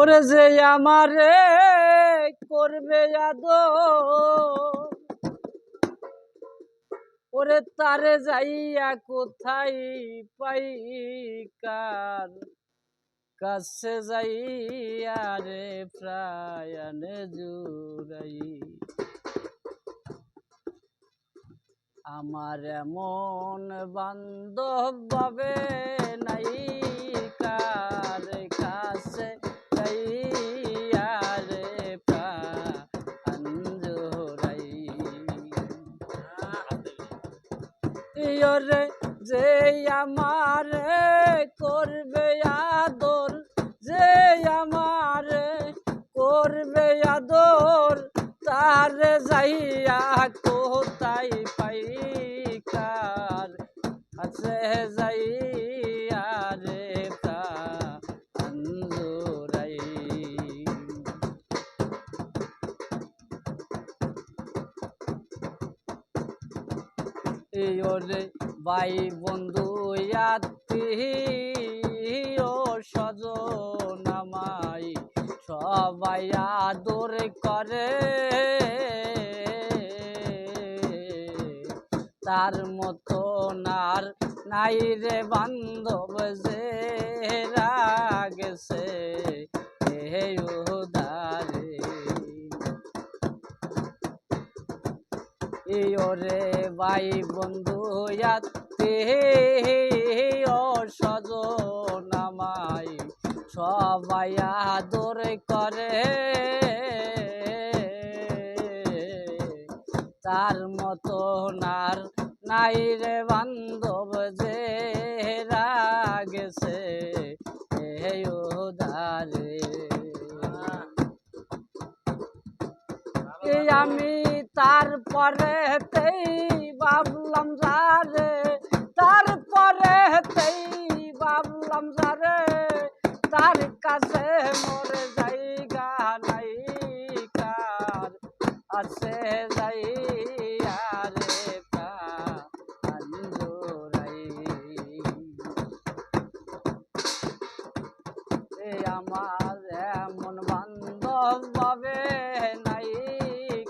ওরে যে আমারে করবে ওরে তারে যাইয়া কোথায় পাই, কার কাছে যাইয়া রে প্রাণ জুড়াই। আমার এমন বান্ধব ভাবে নাই, কার কাছে যাইয়া রে প্রাণ জুড়াই। ইয়রে যে আমারে করবে আদর, যে আমারে করবে আদর, তারে যাইয়া কোথায় পাই, কার কাছে যাইয়া রে প্রাণ জুড়াই। ওরে ভাই বন্ধু আত্মীয় স্বজন আমায় সবাই আদর করে, তার মতো আর নাই রে বান্ধব যে রাগেছে হে উদারে। ওরে ভাই বন্ধু আত্মীয় স্বজন আমায় সবাই আদর করে, তার মতো আর নাই রে বান্ধব যে রাগেছে হে উদারে। আমি তারপরেতেই ভাবলাম যারে, তারপরেতেই ভাবলাম যারে, তার কাছে মোর জায়গা নাই, কার আছে যাইয়া রে প্রাণ জুড়াই। আমার এমন বান্ধব ভাবে নাই,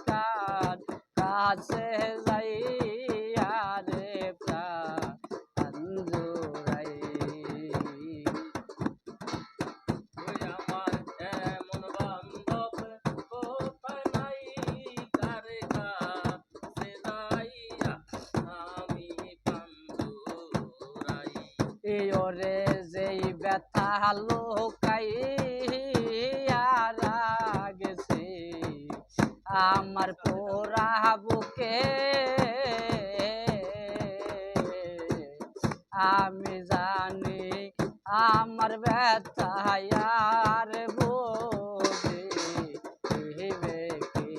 কার কাছে যাইয়া রে প্রাণ জুড়াই। আমার এমন বান্ধব কোথায় নাই, কার কাছে যাইয়া আমি প্রাণ জুড়াই। ওরে যেই ব্যথা লুকাইয়া গেছে আমার পোড়া বুকে, আমি জানি আমার ব্যথা আর বুঝিবে কে।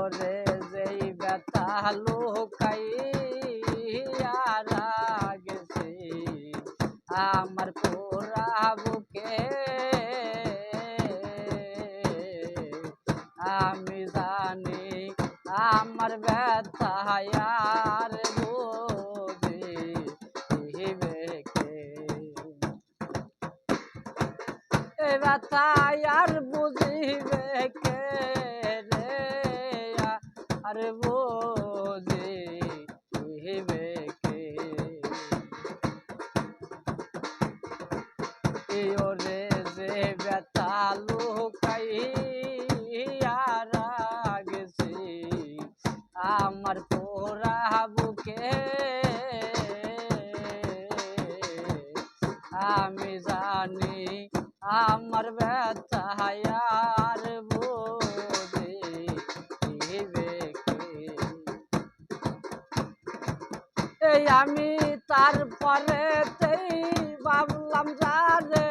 ওরে যেই ব্যথা লুকাইয়া গেছে আমার পোড়া বুকে, আমি জানি আমার ব্যথা আর বুঝিবে কে। এ ব্যথা আর বুঝিবে কে রে, আর বুঝিবে কে। ওরে যে ব্যথা লুকাইয়া গেছে আমার পোড়া বুকে, আমি জানি আমার ব্যথা আর বুঝিবে কে। আমি তারপরেতেই ভাবলাম যারে,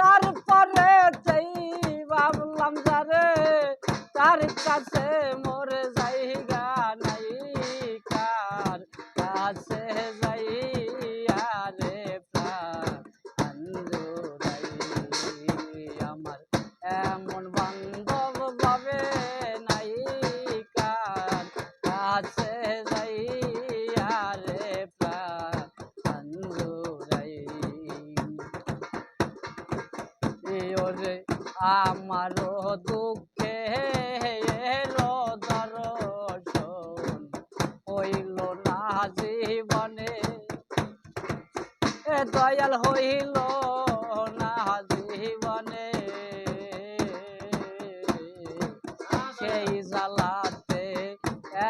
তারপরেতেই ভাবলাম যারে, তার কাছে মোর জায়গা নাই, কার কাছে যাইয়া রে প্রাণ জুড়াই। আমার এমন বান্ধব ভাবে নাই, কার কাছে যাইয়া রে প্রাণ জুড়াই। ওরে আমারও দুঃখে দর্শন হইল না জীবনে, দয়াল হইল না জীবনে, সেই জ্বালাতে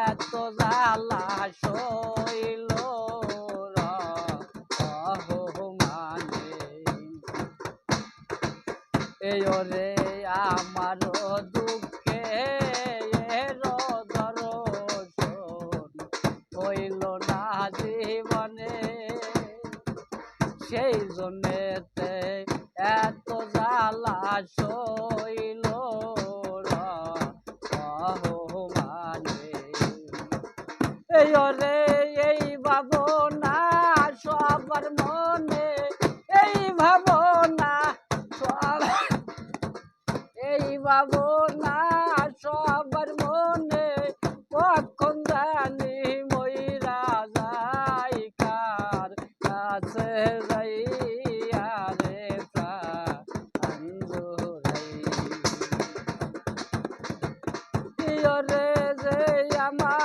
এত জ্বালা সইল মানে এই ওরে আমারও দুঃখে দর্শন হইল না জীবনে, সেই জন্যেতে এত জ্বালা সইল মানে এই ওরে এই ভাবনা সবার মনে, এই ভাবনা সব এই ভাবনা সবার মনে, কখন জানি মইরা যাই কার কাছে যাইয়া রে প্রাণ জুড়াই। ওরে যে আমার